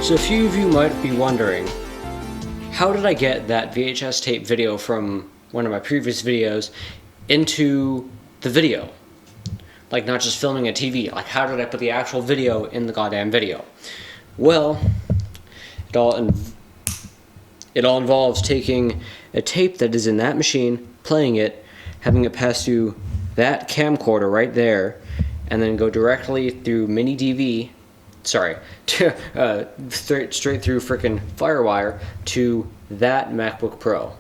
So a few of you might be wondering, how did I get that VHS tape video from one of my previous videos into the video? Like, not just filming a TV, like how did I put the actual video in the goddamn video? Well, it all involves taking a tape that is in that machine, playing it, having it pass through that camcorder right there, and then go directly through mini DV, straight through frickin' Firewire to that MacBook Pro.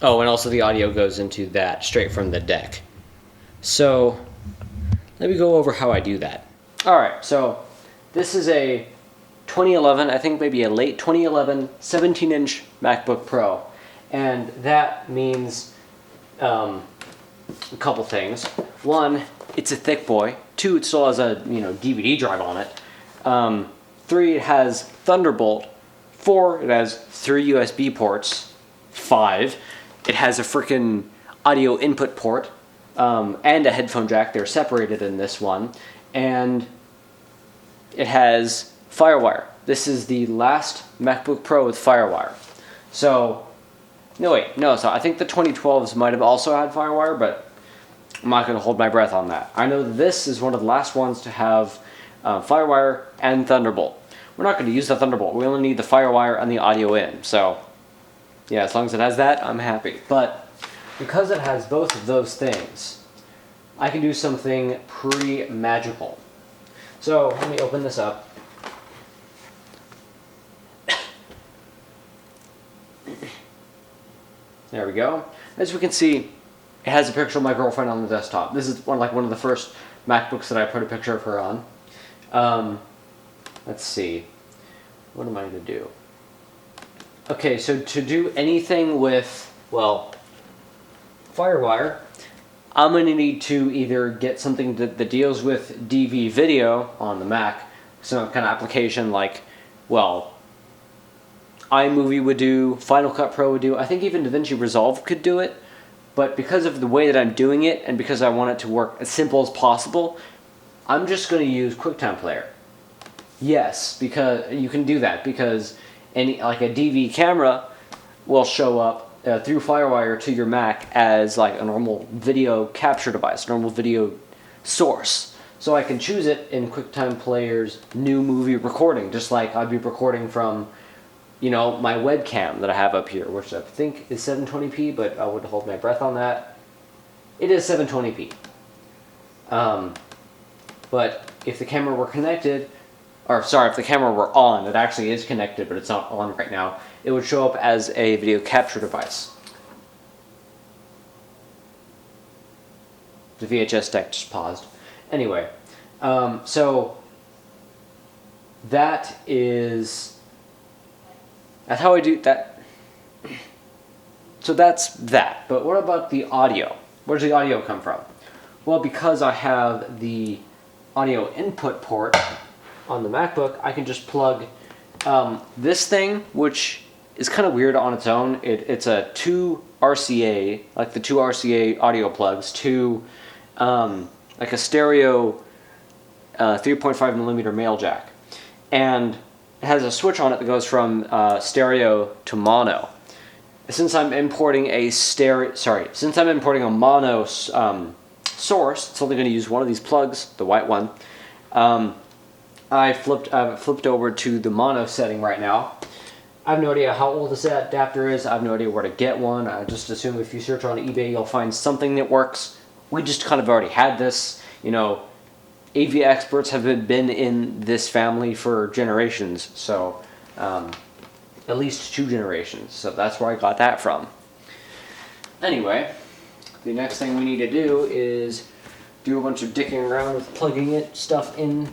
Oh, and also the audio goes into that straight from the deck. So, let me go over how I do that. Alright, so this is a 2011, I think maybe a late 2011 17-inch MacBook Pro. And that means a couple things. One, it's a thick boy. Two, it still has a DVD drive on it. 3, it has Thunderbolt. 4, it has 3 USB ports. 5, it has a freaking audio input port and a headphone jack. They're separated in this one. And it has Firewire. This is the last MacBook Pro with Firewire. So, so I think the 2012s might have also had Firewire, but I'm not going to hold my breath on that. I know this is one of the last ones to have Firewire and Thunderbolt. We're not going to use the Thunderbolt. We only need the Firewire and the audio in. So, yeah, as long as it has that, I'm happy. But because it has both of those things, I can do something pretty magical. So, let me open this up. There we go. As we can see, it has a picture of my girlfriend on the desktop. This is one of the first MacBooks that I put a picture of her on. Let's see. What am I going to do? Okay, so to do anything with, Firewire, I'm going to need to either get something that deals with DV video on the Mac, some kind of application like, iMovie would do, Final Cut Pro would do, I think even DaVinci Resolve could do it, but because of the way that I'm doing it, and because I want it to work as simple as possible, I'm just going to use QuickTime Player. Yes, because you can do that, because a DV camera will show up through Firewire to your Mac as like a normal video capture device, normal video source. So I can choose it in QuickTime Player's new movie recording, just like I'd be recording from my webcam that I have up here, which I think is 720p, but I would hold my breath on that. It is 720p. But if the camera were connected, if the camera were on, it actually is connected, but it's not on right now, it would show up as a video capture device. The VHS deck just paused. Anyway, so that's how I do that. So that's that. But what about the audio? Where does the audio come from? Well, because I have the audio input port on the MacBook, I can just plug this thing, which is kind of weird on its own. It's a 2 RCA, like the 2 RCA audio plugs, to like a stereo 3.5mm male jack. And it has a switch on it that goes from stereo to mono. Since I'm importing a mono source, it's only going to use one of these plugs, the white one. I flipped over to the mono setting right now. I have no idea how old this adapter is. I have no idea where to get one. I just assume if you search on eBay, you'll find something that works. We just kind of already had this. AV experts have been in this family for generations, so at least 2 generations. So that's where I got that from. Anyway, the next thing we need to do is do a bunch of dicking around with plugging stuff in.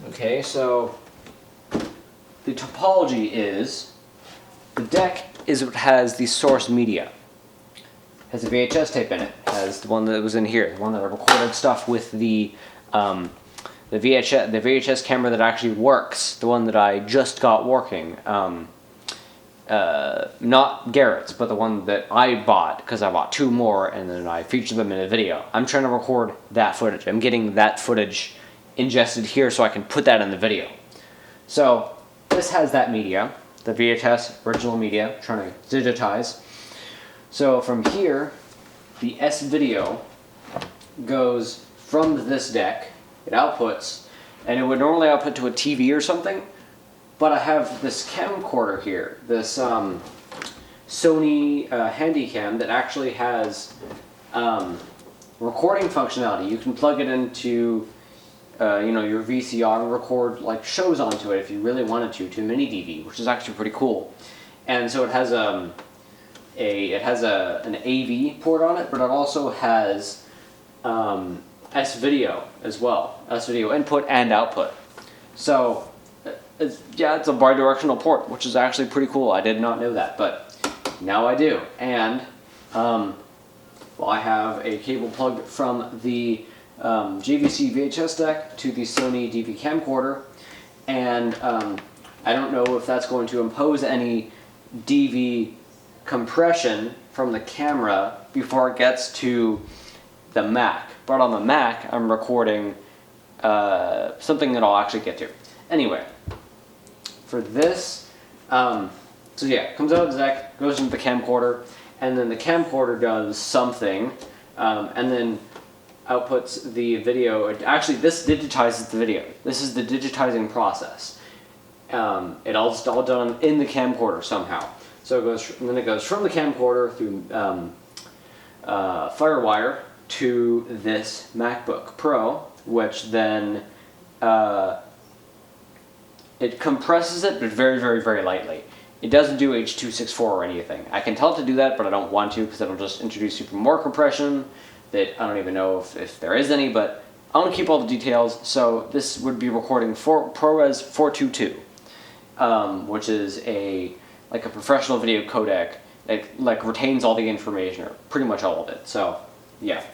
Okay, so the topology is the deck is what has the source media. Has a VHS tape in it. Has the one that was in here, the one that I recorded stuff with the VHS camera that actually works, the one that I just got working. Not Garrett's, but the one that I bought, because I bought 2 more and then I featured them in a video. I'm trying to record that footage. I'm getting that footage ingested here so I can put that in the video. So this has that media, the VHS original media, trying to digitize. So from here, the S video goes from this deck, it outputs, and it would normally output to a TV or something, but I have this camcorder here, this Sony Handycam that actually has recording functionality. You can plug it into your VCR and record like shows onto it if you really wanted to mini DV, which is actually pretty cool. And so it has an AV port on it, but it also has S-video as well, S-video input and output. So it's a bidirectional port, which is actually pretty cool. I did not know that, but now I do. And I have a cable plug from the JVC VHS deck to the Sony DV camcorder, and I don't know if that's going to impose any DV compression from the camera before it gets to the Mac. But on the Mac, I'm recording something that I'll actually get to. Anyway, for this, so yeah, it comes out of the deck, goes into the camcorder, and then the camcorder does something, and then outputs the video. Actually, this digitizes the video. This is the digitizing process. It's all done in the camcorder somehow. So then it goes from the camcorder through FireWire to this MacBook Pro, which then it compresses it, but very, very, very lightly. It doesn't do H.264 or anything. I can tell it to do that, but I don't want to because it'll just introduce you to more compression that I don't even know if there is any, but I want to keep all the details. So this would be recording ProRes 422, which is like a professional video codec that like retains all the information, or pretty much all of it. So yeah.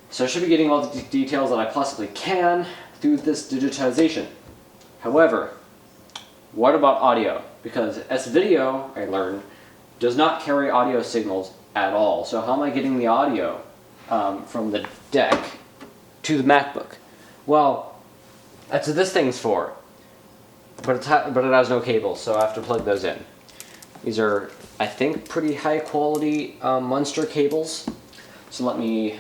So I should be getting all the details that I possibly can through this digitization. However, what about audio? Because S-video, I learned, does not carry audio signals at all. So how am I getting the audio from the deck to the MacBook? Well, that's what this thing's for. But it has no cables, so I have to plug those in. These are, I think, pretty high quality Munster cables. So let me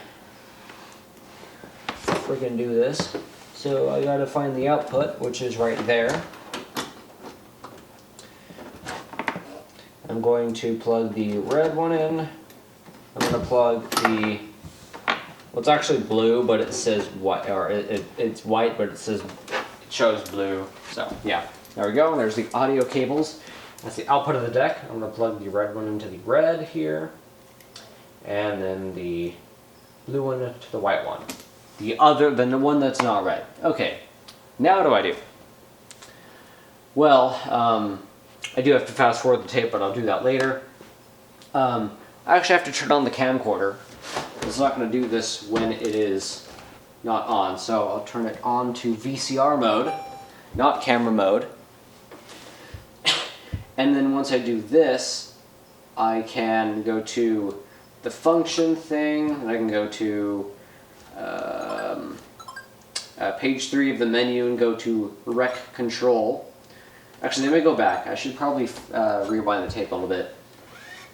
freaking do this. So I gotta find the output, which is right there. I'm going to plug the red one in. I'm going to plug the, well, it's actually blue, but it says white, or it's white, but it shows blue. So yeah, there we go. And there's the audio cables. That's the output of the deck. I'm going to plug the red one into the red here, and then the blue one to the white one. Then the one that's not red. Okay, now what do I do? Well, I do have to fast forward the tape, but I'll do that later. I actually have to turn on the camcorder. It's not going to do this when it is not on, so I'll turn it on to VCR mode, not camera mode. And then once I do this, I can go to the function thing, and I can go to page 3 of the menu and go to rec control. Actually, let me go back. I should probably rewind the tape a little bit.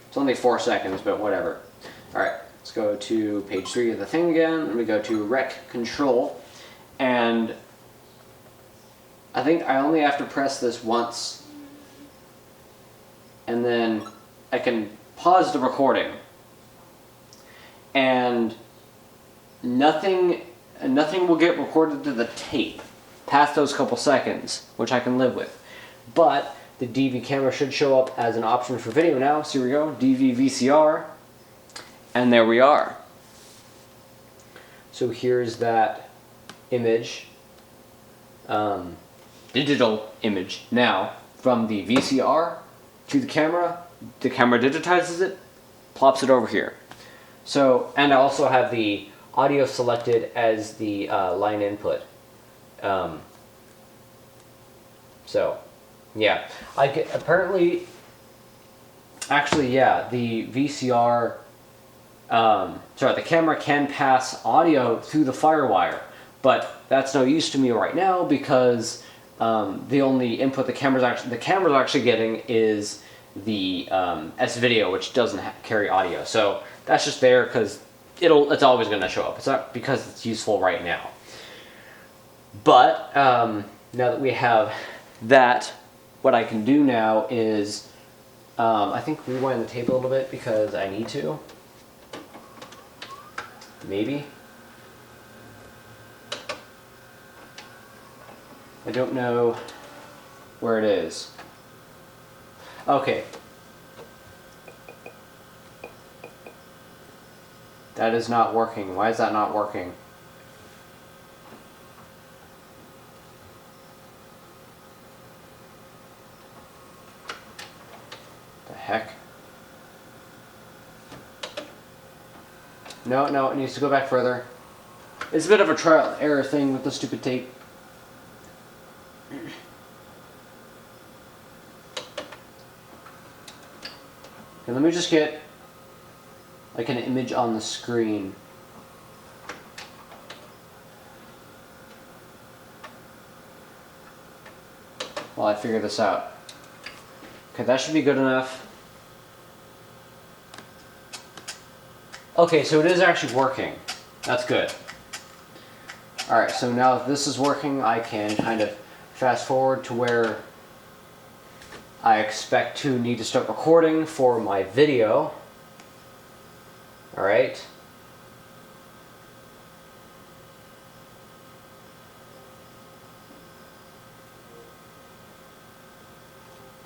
It's only 4 seconds, but whatever. Alright, let's go to page 3 of the thing again. Let me go to rec control. And I think I only have to press this once. And then I can pause the recording. And nothing will get recorded to the tape past those couple seconds, which I can live with. But the DV camera should show up as an option for video now. So here we go, DV VCR, and there we are. So here's that image, digital image now from the VCR to the camera. The camera digitizes it, plops it over here. So, and I also have the audio selected as the line input. So, yeah, apparently, actually, yeah, the VCR, the camera can pass audio through the FireWire, but that's no use to me right now because The only input the camera's actually getting is the S-video, which doesn't carry audio. So that's just there because it's always going to show up. It's not because it's useful right now. But now that we have that, what I can do now is I think rewind the tape a little bit because I need to. Maybe. I don't know where it is. Okay. That is not working. Why is that not working? The heck? No, it needs to go back further. It's a bit of a trial and error thing with the stupid tape. Okay, let me just get like an image on the screen. While I figure this out. Okay, that should be good enough. Okay, so it is actually working. That's good. Alright, so now that this is working, I can kind of fast forward to where I expect to need to start recording for my video. Alright.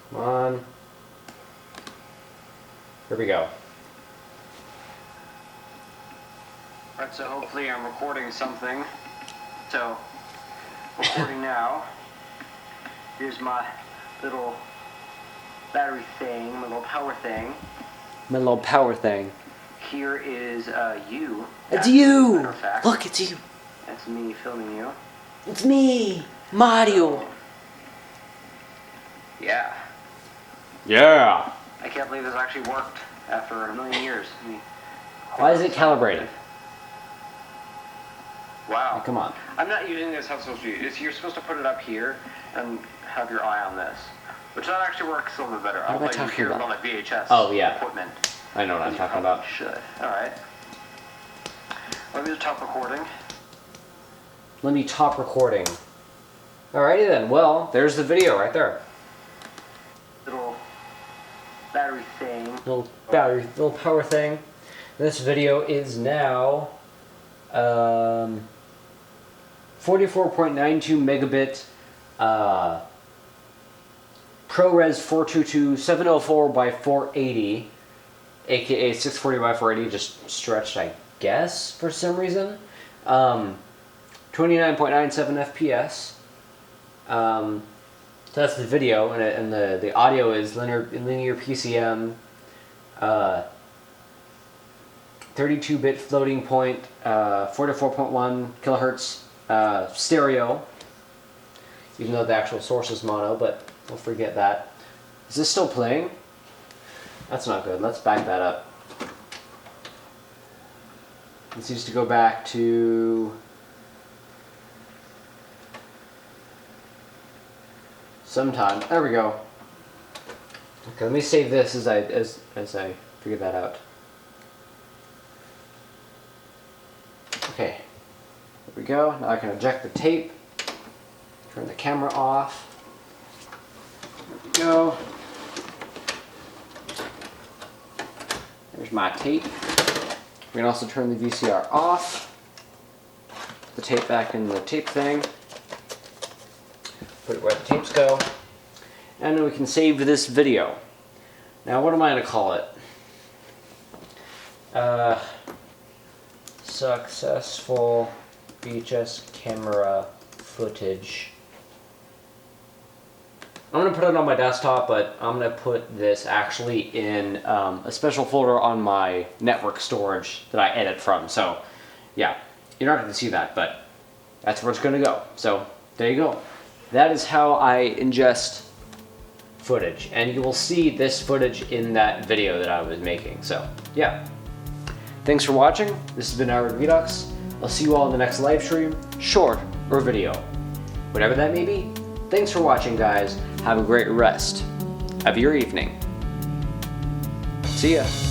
Come on. Here we go. Alright, so hopefully I'm recording something. So, recording now. Here's my little battery thing, my little power thing. My little power thing. Here is you. It's you! Look, it's you. That's me filming you. It's me, Mario. Yeah. Yeah. I can't believe this actually worked after a million years. I mean, why is it calibrated? Wow. Oh, come on. I'm not using this how it's supposed to be. You're supposed to put it up here and have your eye on this. Which that actually works a little bit better. What am I talking about? On like VHS equipment. I know what I'm talking about. Should. Alright. Let me stop recording. Let me stop recording. Alrighty then. Well, there's the video right there. Little battery thing. Little power thing. This video is now 44.92 megabit ProRes 422 704 by 480, aka 640 by 480, just stretched, I guess, for some reason. 29.97 FPS. So that's the video, and the audio is linear PCM. 32-bit floating point, 44.1 kilohertz stereo, even though the actual source is mono, but we'll forget that. Is this still playing? That's not good. Let's back that up. This needs to go back to sometime. There we go. Okay, let me save this as I figure that out. Okay, there we go. Now I can eject the tape, turn the camera off. There we go. There's my tape. We can also turn the VCR off. Put the tape back in the tape thing. Put it where the tapes go. And then we can save this video. Now what am I going to call it? Successful VHS camera footage. I'm going to put it on my desktop, but I'm going to put this actually in a special folder on my network storage that I edit from. So, yeah, you're not going to see that, but that's where it's going to go. So, there you go. That is how I ingest footage, and you will see this footage in that video that I was making. So, yeah. Thanks for watching. This has been Howard Redux. I'll see you all in the next live stream, short or video, whatever that may be. Thanks for watching, guys. Have a great rest of your evening. See ya.